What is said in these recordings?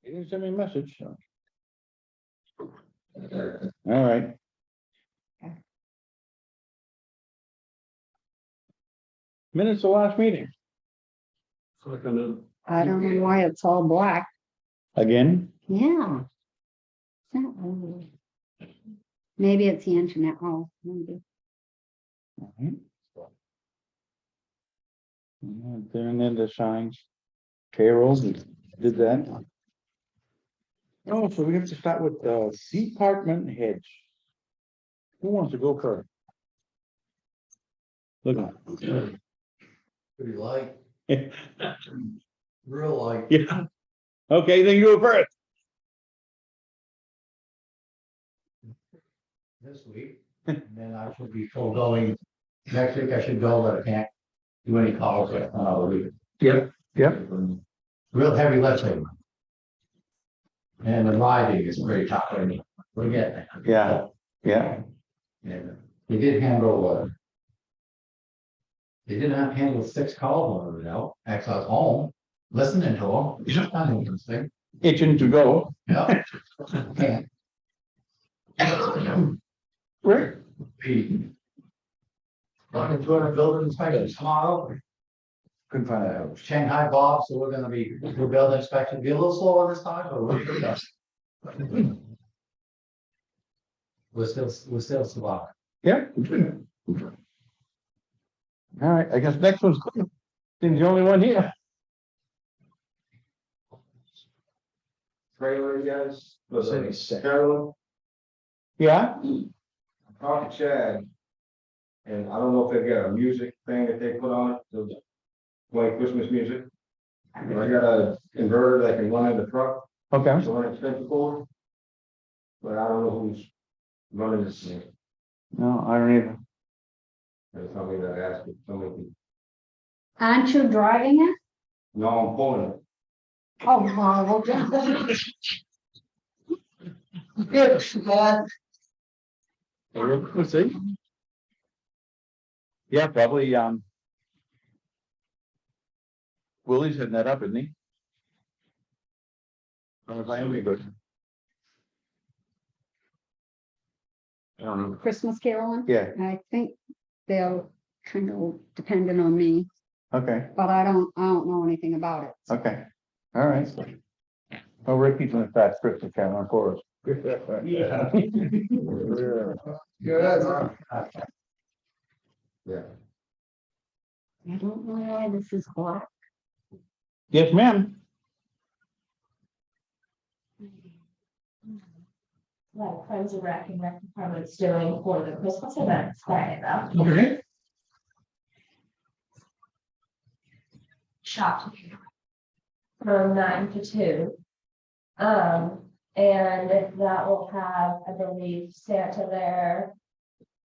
He didn't send me a message, so. All right. Minutes of last meeting, I don't know why it's all black. again, Yeah. Is that weird? Maybe it's the internet. Oh, maybe. Then the signs, payroll, did that. Oh, so we have to start with department heads. Who wants to go first? Look. Pretty light, Yeah, real light. okay, then you go first. This week, and then I should be full going. Next week I should go, but I can't do any calls yet. Yep. Real heavy lifting. And the riding is pretty tough for me. We're getting there. Yeah. And they did handle, they did not handle 6 calls on it out. Actually, I was home, listening to them. It's just kind of interesting. Itching to go. Yeah. Can't. Right. Be looking to a building inspection tomorrow. Couldn't find a Shanghai Bob, so we're gonna be, we're building inspection, be a little slower this time, but we're still surviving. Yeah. All right, I guess next one's Cliff. He's the only one here. Trailer, guys. City six. Carolyn, Yeah, talk to Chad. And I don't know if they've got a music thing that they put on it, to play Christmas music. I got a inverter that can run in the truck, okay. so when it's for. But I don't know who's running this thing. No, I don't either. There's somebody that asked if somebody can, Aren't you driving it? no, I'm pulling it. Oh, well, yeah. We'll see. Yeah, probably, Willie's heading that up, isn't he? I am good. I don't know. Christmas caroling? Yeah, I think they're kind of dependent on me, okay, but I don't know anything about it. okay, all right. Well, Ricky's gonna start Christmas Caroline for us. Yeah. Yeah. I don't know why this is black. Yes, ma'am. Like Friends of Rec and Rec Department's doing for the Christmas event Friday though. Okay. Shop from 9 to 2. And that will have, I believe, Santa there.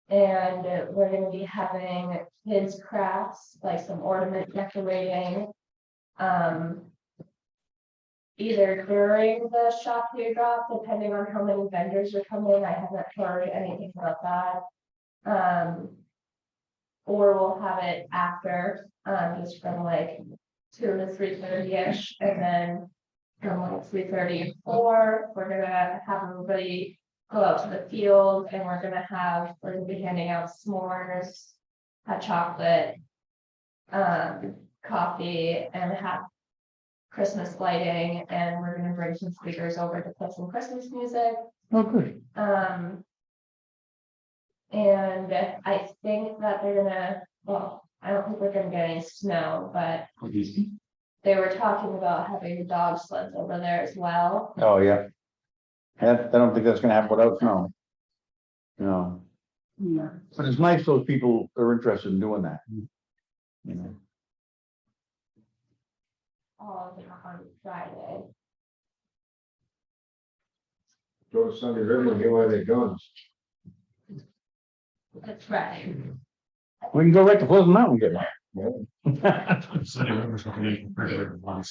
And we're gonna be having kids crafts, like some ornament decorating. Either during the shop year drop, depending on how many vendors are coming, I haven't heard anything about that. Or we'll have it after, just from like 2 to 3:30ish, and then from like 3:30 to 4, we're gonna have everybody go out to the field, and we're gonna be handing out s'mores, hot chocolate, coffee, and have Christmas lighting, and we're gonna bring some speakers over to play some Christmas music. Oh, good. And I think that they're gonna, well, I don't think we're gonna get any snow, but they were talking about having dog sleds over there as well. Oh, yeah. I don't think that's gonna happen without snow. No, Yeah. but it's nice those people are interested in doing that. You know, All of them on Friday. Go to Sunday River and get one of their guns. That's right. we can go right to Pleasant Mountain and get one.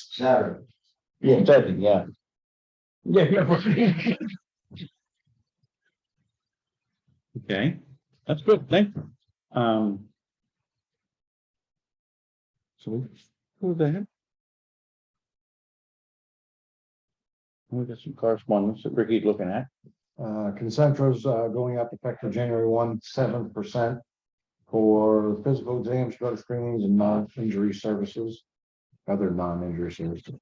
Saturday. Yeah, exactly, yeah. Yeah. Okay, that's good, thank you. So, who the heck? We got some correspondence that Ricky's looking at. Concentra's going up effective January 1, 7% for physical exams, drug screenings and non-injury services. Other non-injury services.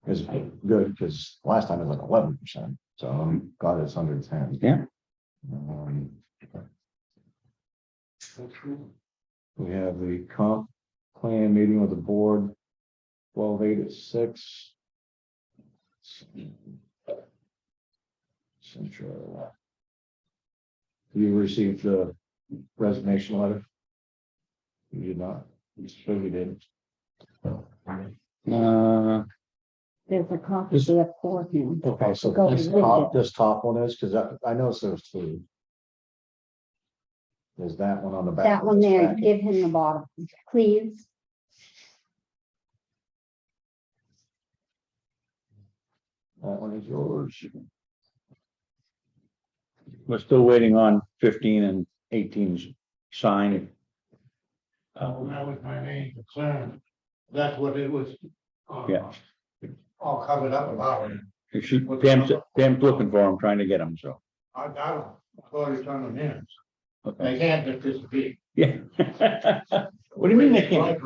Is good because last time it was like 11%, so I'm glad it's under 10. Yeah. We have the comp plan meeting with the board, 12/8 at 6. Central. You received the resignation letter? You did not? You said you did. There's a copy there for him. Okay, so Go this read it. top one is, because I noticed there was two. There's that one on the back. That one there, give him the bottom, please. That one is yours. We're still waiting on 15 and 18's sign. That was my main concern. That's what it was. Yeah. All covered up about it. Pam's looking for him, trying to get him, so. I got them. I've already turned them in. Okay. They can't just disappear. Yeah. What do you mean they can't?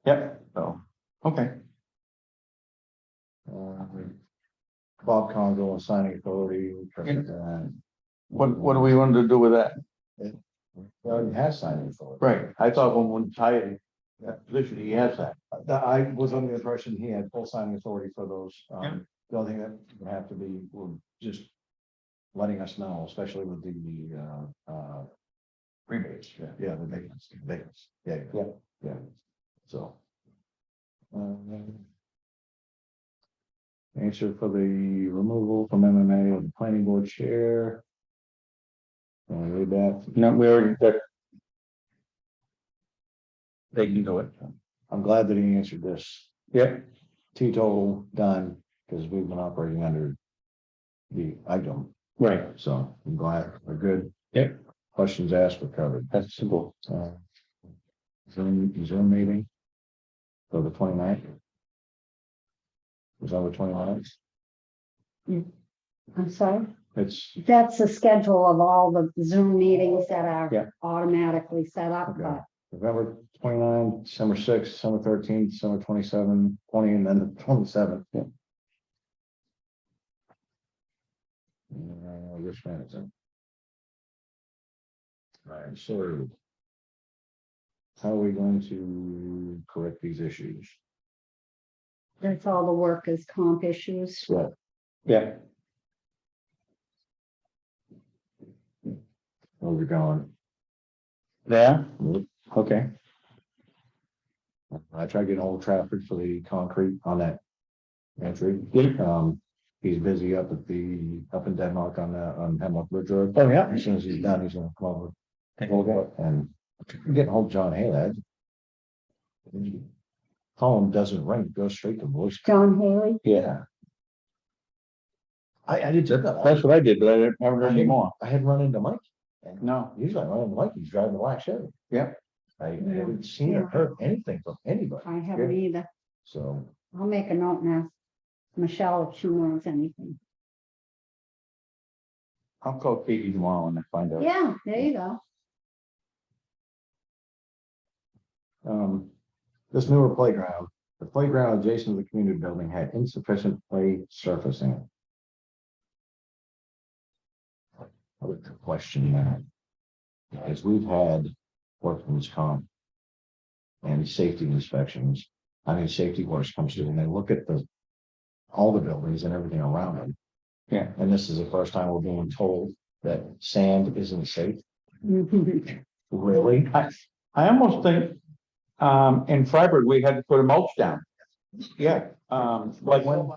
Yep, so, okay. Bob Congo and signing authority. What do we want to do with that? Already has signing authority. Right, I thought when we hired that position, he has that. I was under the impression he had full signing authority for those. Yeah. The only thing that would have to be, were just letting us know, especially with the Rebates. yeah, the vacancy, yeah. So. Answer for the removal from MMA of the planning board chair. Want to read that? No, we already, that. They can do it. I'm glad that he answered this. Yep. Teetotal done, because we've been operating under the item, Right, so I'm glad we're good. Yep. Questions asked, we're covered. that's simple. Zoom meeting. For the 29th. Was that the 29th? I'm sorry, It's, that's the schedule of all the Zoom meetings that Yeah. are automatically set up, Okay. but November 29, December 6, December 13, December 27, 20, and then the 27th. Yeah. Risk management. Right, so. How are we going to correct these issues? that's all the workers' comp issues. Right. Yeah, Where we're going. there, okay, I tried getting hold of Trafford for the concrete on that entry. Yeah. He's busy up in Denmark on Hemlock Ridge Road. Oh, yeah. As soon as he's done, he's gonna come over. Take a look at it. And I'm getting hold of John Haley. Phone doesn't ring, it goes straight to voice. John Haley, Yeah. I did. That's what I did, but I haven't heard any more. I had run into Mike. And No, usually I run into Mike, he's driving the black Chevy. Yeah. I haven't seen or heard anything from anybody, I haven't either. so. I'll make a note and ask Michelle if she knows anything. I'll call Katie tomorrow and find out. Yeah, there you go. This newer playground, the playground adjacent to the community building had insufficient play surfacing. I would question that. Because we've had workman's comp. And safety inspections, safety works comes through and they look at all the buildings and everything around them. Yeah. And this is the first time we're being told that sand isn't safe. Really? I almost think, in Freiburg, we had to put a mulch down. Yeah, like when,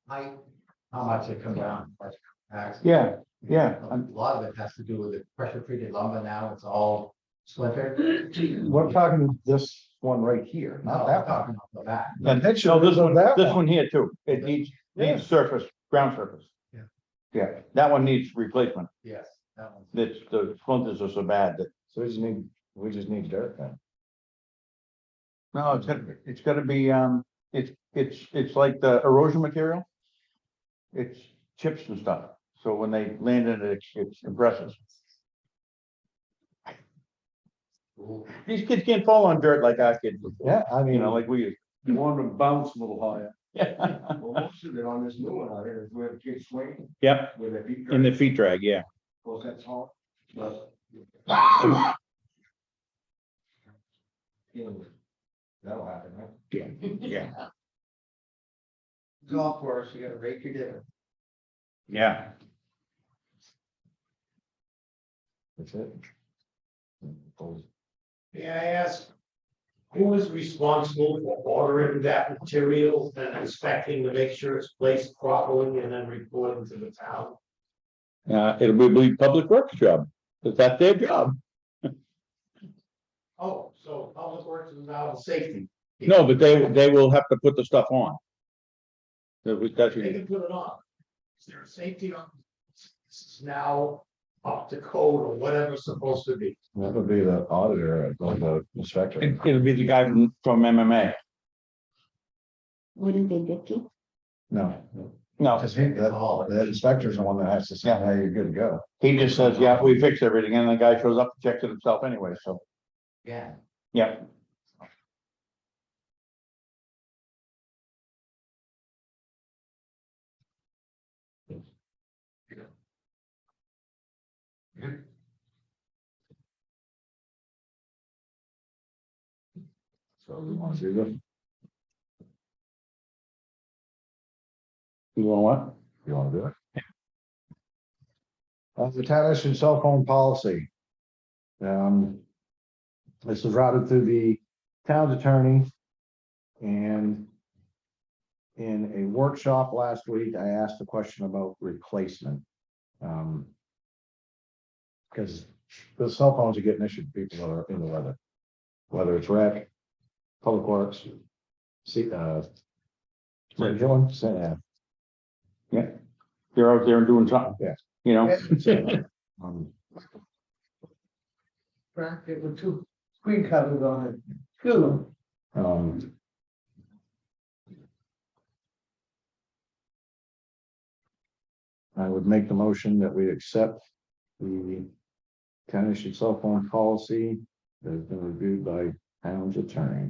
How much it comes down. yeah, A lot of it has to do with the pressure treated lumber now, it's all splintered. We're talking this one right here, not that one. Talking about the back. and That no, this shows one, that this one. one here too, it needs surface, ground surface. Yeah. Yeah, that one needs replacement, Yes, that one's. the splinters are so bad that, So we just need dirt then. no, it's gotta be, It's like the erosion material. It's chips and stuff, so when they land in it, it's impressive. These kids can't fall on dirt like our kids would. Yeah, I mean, You know, like we used. You want them to bounce a little higher. Yeah. Well, most of it on this new one out here is where the kids swing, Yep, where their feet. in the feet drag, yeah. Well, that's all. But. You know, that'll happen, right? Yeah. Golf course, you gotta rake your dinner. Yeah. that's it. May I ask, who is responsible for ordering that material and inspecting to make sure it's placed properly and then reporting to the town? It'll be public works job, because that's their job. Oh, so Public Works is now safety. No, but they will have to put the stuff on. That's They what, can put it on. Is there a safety on? This is now up to code or whatever it's supposed to be. That would be the auditor, or the inspector. it'll be the guy from MMA. Wouldn't be Dicky? No, No, because the inspector's the one that has to say, hey, you're good to go. he just says, yeah, we fixed everything, and the guy shows up, checks it himself anyway, so, Yeah. yeah. So we want to do this, You want what? you want to do it? The town issued cell phone policy. This was routed through the town's attorney. And in a workshop last week, I asked a question about replacement. Because the cell phones are getting issued to people that are in the weather, whether it's rec, public works, see, what are you doing? Yeah, they're out there and doing something. Yeah. You know? Bracket with two screen covers on it. Good. I would make the motion that we accept the town issued cell phone policy that has been reviewed by town's attorney.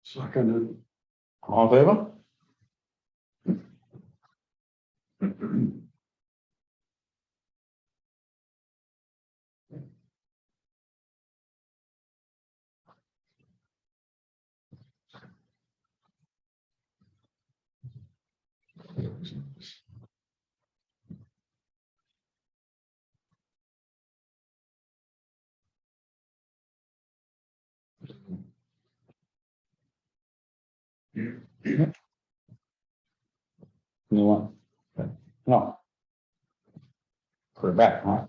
Seconded. All in favor? You want? No. Put it back, huh?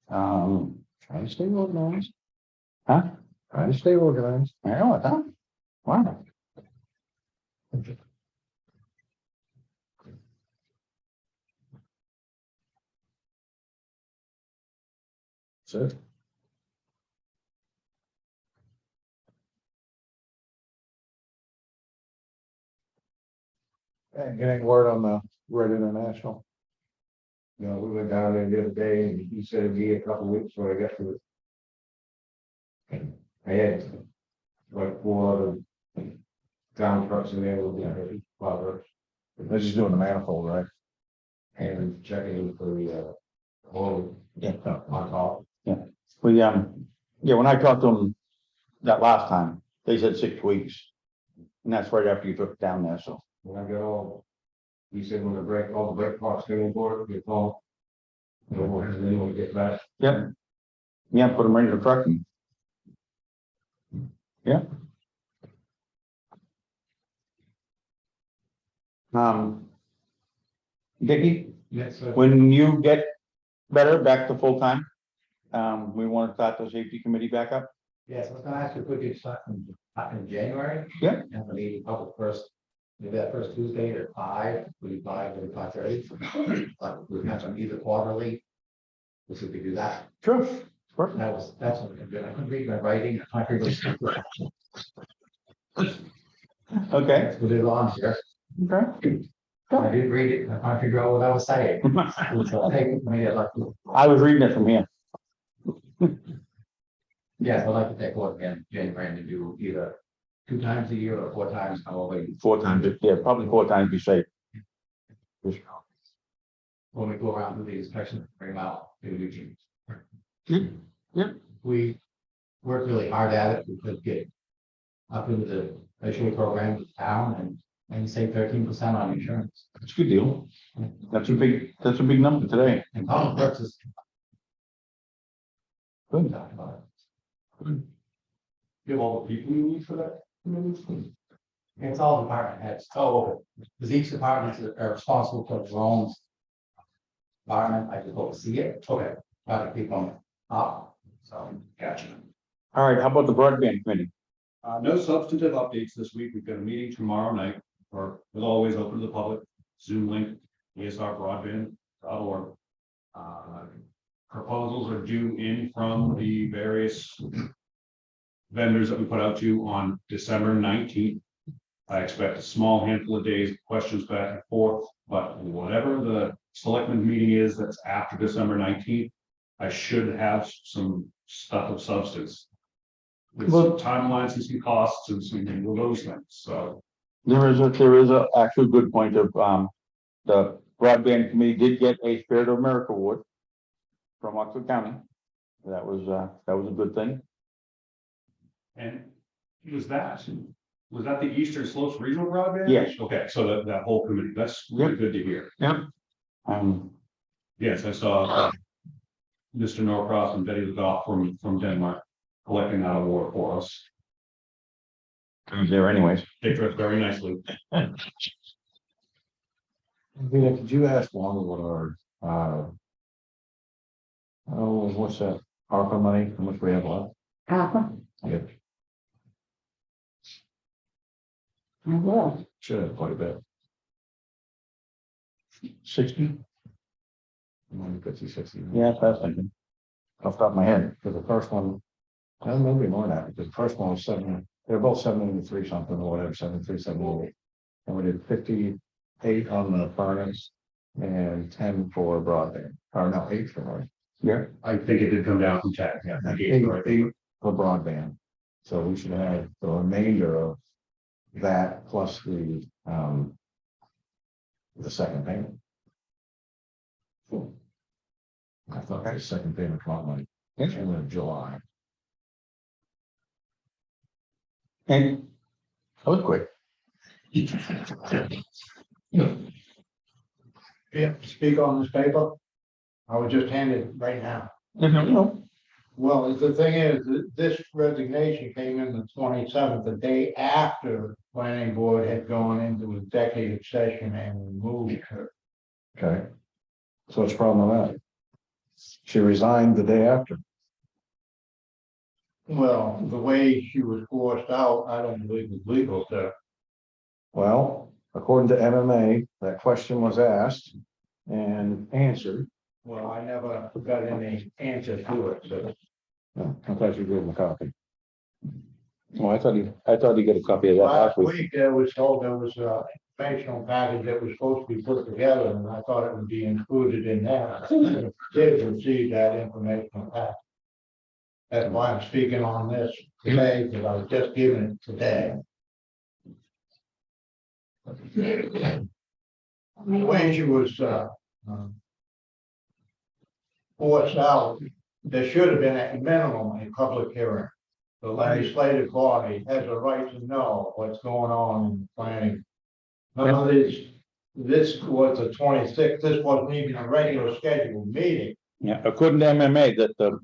Trying to stay organized. Huh? Trying to stay organized. I know it, huh? Wow. That's it. And getting word on the Red International. You know, we went down there the other day and he said it'd be a couple weeks before I got to it. And I had like 4 other town trucks in there with the plow. They're just doing the manifold, right? And checking for the hole Yeah. on top. We, yeah, when I talked to them that last time, they said 6 weeks. And that's right after you took it down there, so. When I got all, he said when all the brake parts come on board, we call. And then we'll get back. Yep. Yeah, put them right in the truck and. Yeah. Dickie, Yes, sir. when you get better, back to full time, we want to start the safety committee back up. Yes, I was gonna ask if we could start in January. Yeah. And the meeting public first, maybe that first Tuesday at 5, maybe 5:30. But we have some either quarterly. We should do that. True. That's what I'm doing. I couldn't read my writing. I couldn't read. Okay. That's what it on here. Okay. I didn't read it. I can't figure out what I was saying. So take it from me, I'd like to, I was reading it from here. yes, I'd like to take a look again, January, and do either 2 times a year or 4 times, however, 4 times, yeah, probably 4 times be safe. when we go around with the inspection, bring them out, do new teams. Yeah. We work really hard at it, we could get up into the fishery program with the town and save 13% on insurance. It's a good deal. That's a big number today. And public works is. Good. Talk about You have all the people you need for that? it. It's all department heads, because each department are responsible for their own environment, I just oversee it, try to keep them up, so. Gotcha. All right, how about the broadband committee? No substantive updates this week. We've got a meeting tomorrow night, or as always, open to the public, Zoom link, esrbroadband.org. Proposals are due in from the various vendors that we put out to on December 19th. I expect a small handful of days, questions back and forth, but whatever the selectmen meeting is that's after December 19th, I should have some stuff of substance. With some timelines and some costs and some of those things, so. There is a actual good point of, the broadband committee did get a Spirit of America award from Oxford County. That was a good thing. And was that the Eastern Slopes Regional Broadband? Yes. Okay, so that whole committee, that's really good to hear. Yep. Yes, I saw Mr. Norcross and Betty Legoff from Denmark collecting that award for us. I was there anyways. They dressed very nicely. Vina, could you ask Wanda what our, what's that, ARPA money, how much we have left? Alpha, Yep, I will. should have quite a bit. 60? 50, 60. Yeah, that's what I was thinking. Off the top of my head. Because the first one, maybe more than that, because the first one was 7, they're both 73 something or whatever, 73, 78. And we did 58 on the furnace and 10 for broadband, or no, 8 for broadband. Yeah. I think it did come down from 10, yeah. Eight for broadband. So we should have the remainder of that plus the second payment. I thought the second payment come out like in July. And that was quick. Yeah, speak on this paper. I was just handed right now. No. Well, the thing is, this resignation came in the 27th, the day after planning board had gone into executive session and removed her. Okay. So what's the problem with that? She resigned the day after. Well, the way she was forced out, I don't believe it's legal, sir. Well, according to MMA, that question was asked and answered. Well, I never got any answer to it, so. No, I thought you gave him a copy. Oh, I thought he got a copy of that Last week, there was a informational package that was supposed to be put together, and I thought it would be included in that. Did receive that informational package. That's why I'm speaking on this today, because I was just given it today. The way she was, forced out, there should have been at minimum a public hearing. The legislative body has a right to know what's going on in the planning. None of this was the 26th, this wasn't even a regular scheduled meeting. Yeah, according to MMA,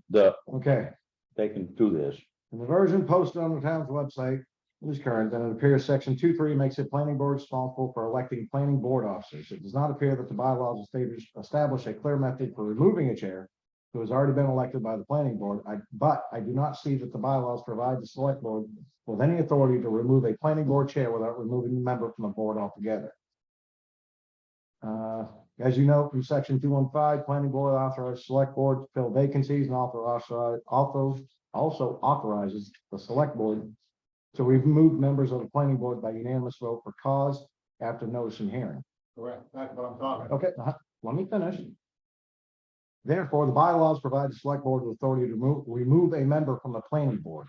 that Okay. they can do this. And the version posted on the town's website is current, and it appears section 2.3 makes it planning board responsible for electing planning board officers. It does not appear that the bylaws establish a clear method for removing a chair who has already been elected by the planning board. But I do not see that the bylaws provide the select board with any authority to remove a planning board chair without removing the member from the board altogether. As you know, from section 215, planning board authorizes select board to fill vacancies and also authorizes the select board to remove members of the planning board by unanimous vote for cause after notice and hearing. Correct, that's what I'm talking about. Okay, let me finish. Therefore, the bylaws provide the select board with authority to remove a member from the planning board.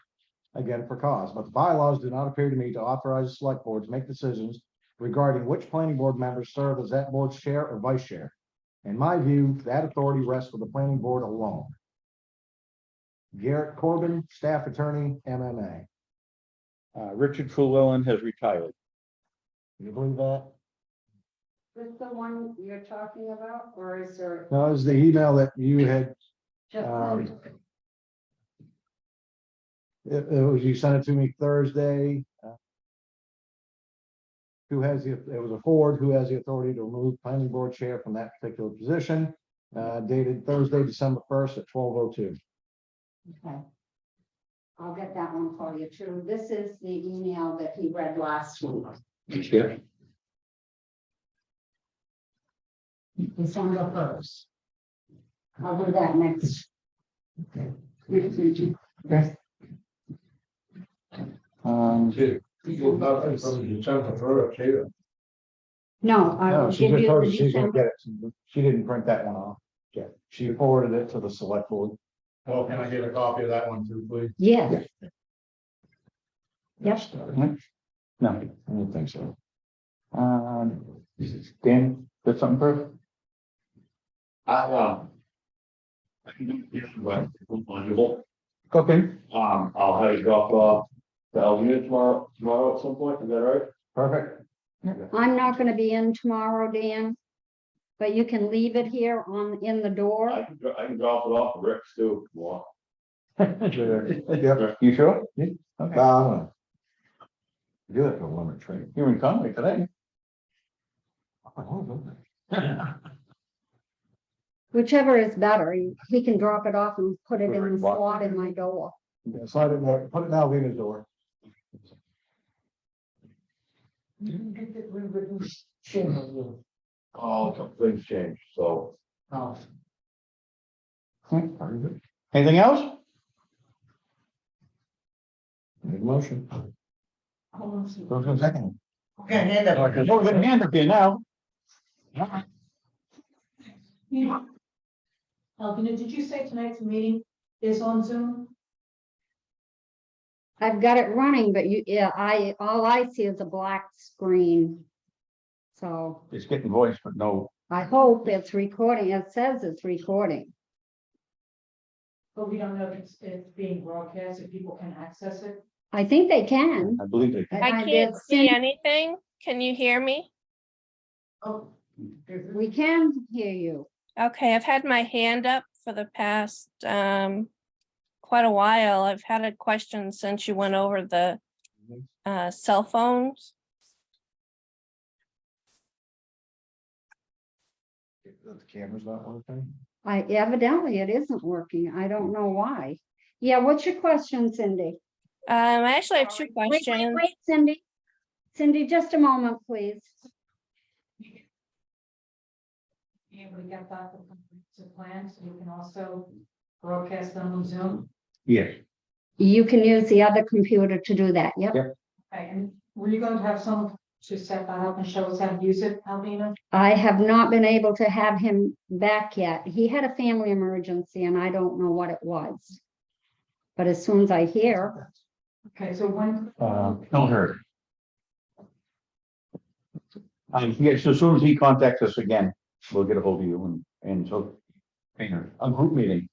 Again, for cause, but the bylaws do not appear to me to authorize the select board to make decisions regarding which planning board members serve as that board's chair or vice chair. In my view, that authority rests with the planning board alone. Garrett Corbin, staff attorney, MMA. Richard Llewellyn has retired. You believe that? Is this the one you're talking about, or is there No, is the email that you had, just? it was, you sent it to me Thursday. Who has the, it was a Ford, who has the authority to remove planning board chair from that particular position, dated Thursday, December 1st at 12:02. Okay. I'll get that one for you too. This is the email that he read last week. Yeah. December 1st. I'll do that next. People nothing from December first here. No, I No, will she give just you told the us she's gonna December. get it. She didn't print that one off. Yeah, she forwarded it to the select board. Well, can I get a copy of that one too, please? Yes. Yep. No, I don't think so. Dan, got something for us? Fungible. Okay, I'll have it dropped off to Alvina tomorrow at some point, is that right? Perfect. I'm not gonna be in tomorrow, Dan. But you can leave it here in the door. I can drop it off to Rick's too, if you want. Yeah. you sure? Okay, You have a limit trade. you're in Conway today. Whichever is better. He can drop it off and put it in the slot in my door. Yeah, slide it there, put it in Alvina's door. Oh, some things changed, so. Very good. Anything else? Make a motion. Goes in second. Okay, hand up. Oh, good hand up here now. Alvina, did you say tonight's meeting is on Zoom? I've got it running, but all I see is a black screen. So It's getting voice, but no, I hope it's recording. It says it's recording. But we don't know if it's being broadcast, if people can access it. I think they can. I believe they can. I can't see anything. Can you hear me? Oh. We can hear you. Okay, I've had my hand up for the past quite a while. I've had a question since you went over the cell phones. The camera's not working. Evidently it isn't working. I don't know why. Yeah, what's your question, Cindy? I actually have two questions. Wait, Cindy. Cindy, just a moment, please. Yeah, we got that to plan, so we can also broadcast them on Zoom. Yes. You can use the other computer to do that. Yep. Yep. Okay, and were you going to have someone to set that up and show us how to use it, Alvina? I have not been able to have him back yet. He had a family emergency and I don't know what it was. But as soon as I hear, Okay, so when, Don't hurt. Yes, as soon as he contacts us again, we'll get a hold of you and so, a group meeting.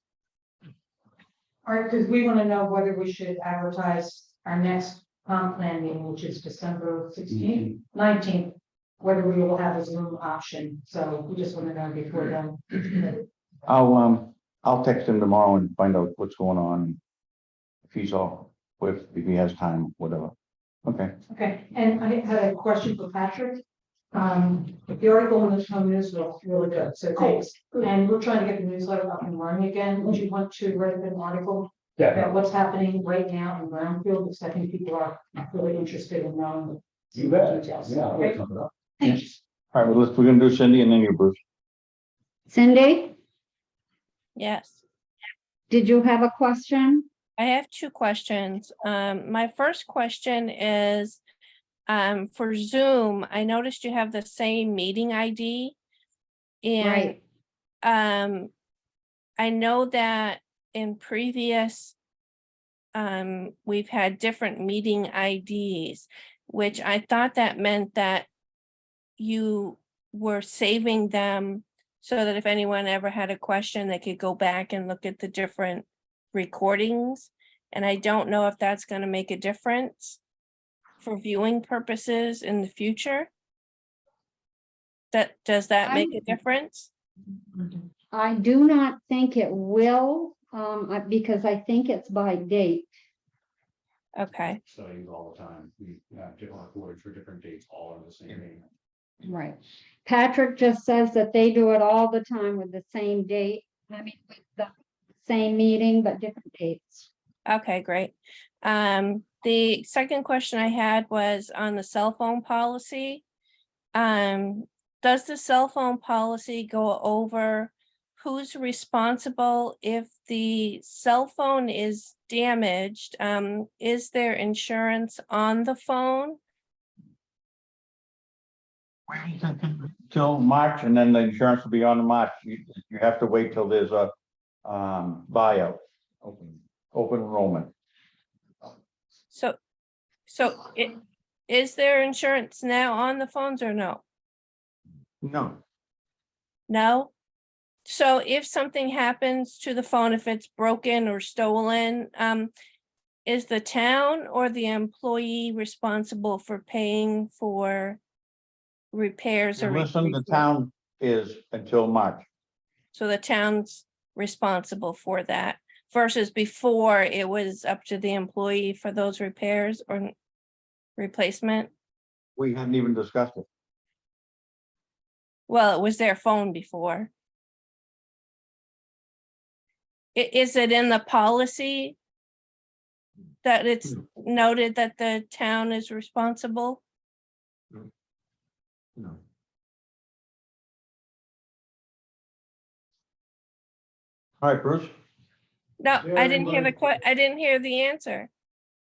all right, because we want to know whether we should advertise our next comp plan meeting, which is December 16th, 19th, whether we will have a Zoom option. So we just want to know before then. I'll text him tomorrow and find out what's going on. If he's off, if he has time, whatever. Okay. Okay, and I had a question for Patrick. The article in the Home News looks really good, so thanks. And we're trying to get the newsletter up and running again. Would you want to write an article about what's happening right now in Brownfield? Because I think people are really interested in knowing the details. Okay. All right, well, we're gonna do Cindy and then you, Bruce. Cindy, Yes, did you have a question? I have two questions. My first question is, for Zoom, I noticed you have the same meeting ID. And, Right. I know that in previous, we've had different meeting IDs, which I thought that meant that you were saving them so that if anyone ever had a question, they could go back and look at the different recordings. And I don't know if that's gonna make a difference for viewing purposes in the future. Does that make a difference? I do not think it will, because I think it's by date. Okay, Studies all the time. We have different recordings for different dates, all in the same meeting. Right. Patrick just says that they do it all the time with the same date. I mean, with the same meeting, but different dates. okay, great. The second question I had was on the cell phone policy. Does the cell phone policy go over who's responsible if the cell phone is damaged? Is there insurance on the phone? Till March, and then the insurance will be on in March. You have to wait till there's a buyout, open enrollment. So is there insurance now on the phones or no? No, No? So if something happens to the phone, if it's broken or stolen, is the town or the employee responsible for paying for repairs or? listen, the replacement? town is until March. So the town's responsible for that versus before it was up to the employee for those repairs or replacement? We hadn't even discussed it. Well, it was their phone before. Is it in the policy that it's noted that the town is responsible? No. All right, Bruce. No, Is there I didn't hear the anybody- I didn't hear the answer.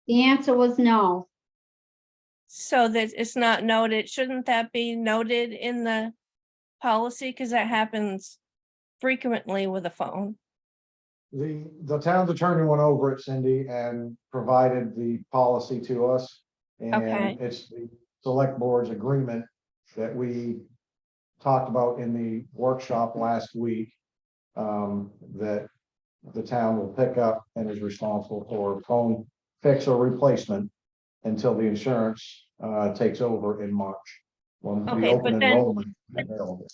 The answer was no. So that it's not noted, shouldn't that be noted in the policy? Because that happens frequently with a phone. The town's attorney went over it, Cindy, and provided the policy to us. Okay. And it's the select board's agreement that we talked about in the workshop last week. That the town will pick up and is responsible for phone fix or replacement until the insurance takes over in March. When the Okay, open but then- enrollment is available.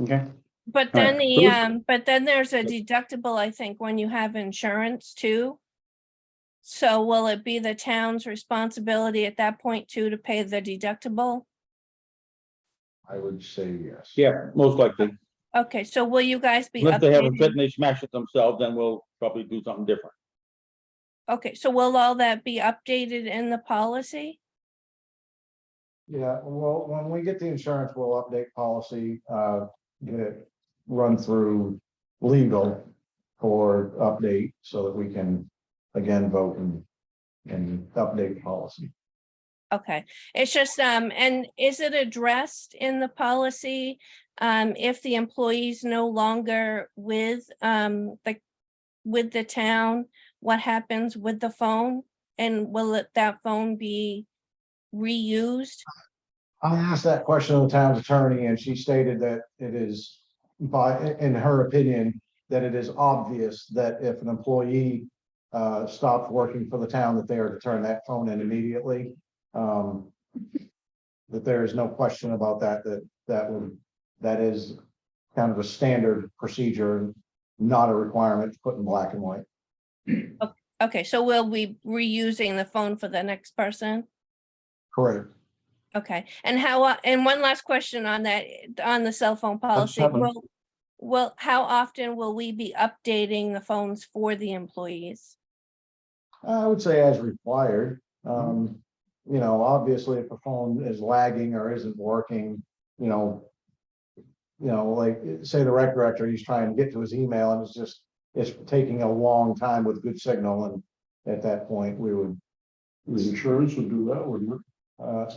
Okay. But All then right. but then there's a deductible, I think, when you have insurance too. So will it be the town's responsibility at that point too to pay the deductible? I would say yes. Yeah, most likely. Okay, so will you guys be Unless they have a updating? fit and they smash it themselves, then we'll probably do something different. Okay, so will all that be updated in the policy? Yeah, well, when we get the insurance, we'll update policy, get it run through legal for update so that we can again vote and update policy. Okay, it's just, and is it addressed in the policy? If the employee's no longer with the town, what happens with the phone? And will that phone be reused? I asked that question of the town's attorney and she stated that it is in her opinion, that it is obvious that if an employee stops working for the town, that they are to turn that phone in immediately. That there is no question about that, that is kind of a standard procedure, not a requirement to put in black and white. Okay, so we'll be reusing the phone for the next person? Correct. Okay, and and one last question on that, on the cell phone policy, happened. how often will we be updating the phones for the employees? I would say as required. Obviously if a phone is lagging or isn't working, you know, like, say the rec director, he's trying to get to his email and it's taking a long time with good signal, and at that point, we would. The insurance would do that, wouldn't it? No,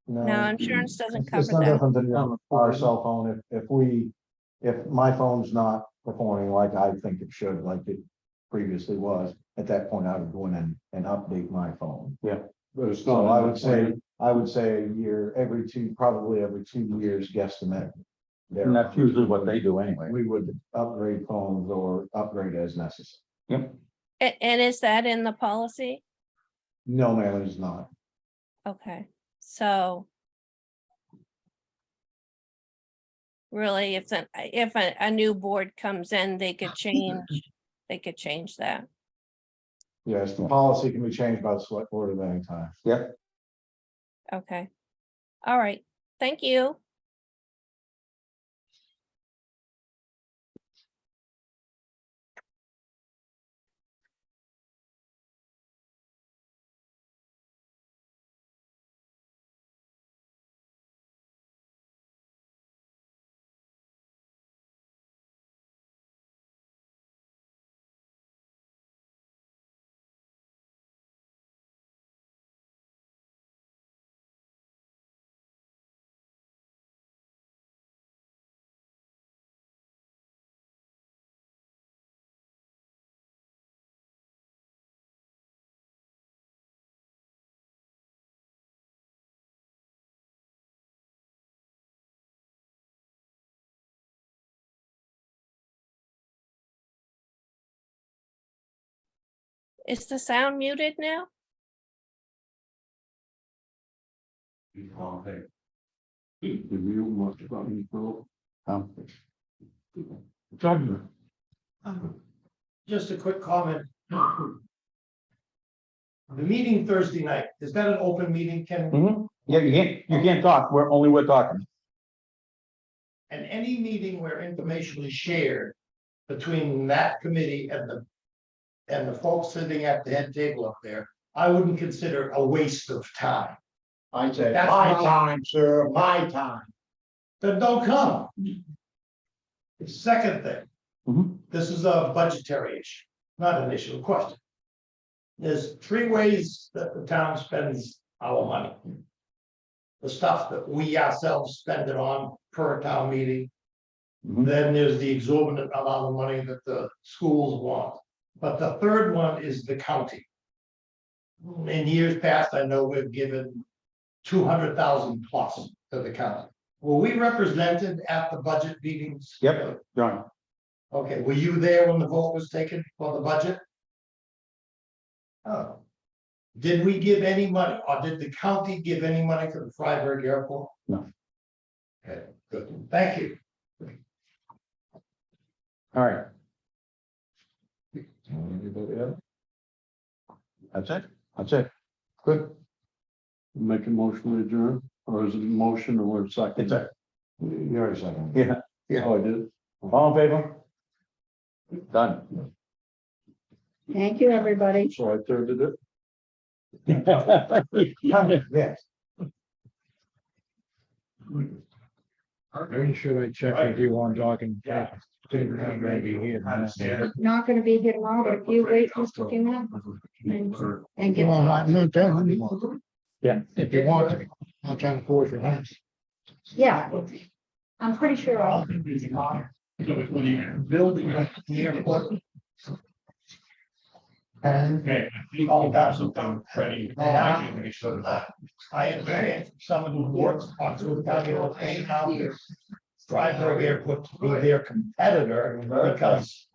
No, insurance doesn't It's cover no that. different than our cell phone, if my phone's not performing like I think it should, like it previously was, at that point, I would go in and update my phone. But it's So not. I would say a year, probably every 2 years guesstimate. And that's usually what they do anyway. We would upgrade phones or upgrade as necessary. And is that in the policy? No, ma'am, it is not. Okay, so. Really, if a new board comes in, they could change that. Yes, the policy can be changed by the select board at any time. Okay. All right, thank you. Is the sound muted now? Just a quick comment. The meeting Thursday night, is that an open meeting, Ken? Yeah, you can't talk, we're talking. And any meeting where information is shared between that committee and the folks sitting at the head table up there, I wouldn't consider a waste of time. I'd say, That's my my- time, sir, my time. Then don't come. Second thing. Mhm. This is a budgetary issue, not an issue of question. There's 3 ways that the town spends our money. The stuff that we ourselves spend it on per town meeting. Mhm. Then there's the exorbitant amount of money that the schools want. But the third one is the county. In years past, I know we've given 200,000 plus to the county. Were we represented at the budget meetings? Yep, John. Okay, were you there when the vote was taken for the budget? Oh. Did we give any money, or did the county give any money to the Freiburg Airport? No. Okay, good, thank you. All right. Anybody else? That's it. Good. Make a motion to adjourn, or is it a motion or a second? It's a, You already said that. yeah, Oh, I did. all in favor? Done. Thank you, everybody. So I thirded it. Yes. Very sure I check with you on talking. Maybe here. Not gonna be here tomorrow, but if you wait just a few minutes and get. Yeah. If you want to, I'm trying to force your hand. Yeah, I'm pretty sure I'll. Building at the airport. And all got something ready. I understand some of the works on the county will pay now. Freiburg Airport to be their competitor because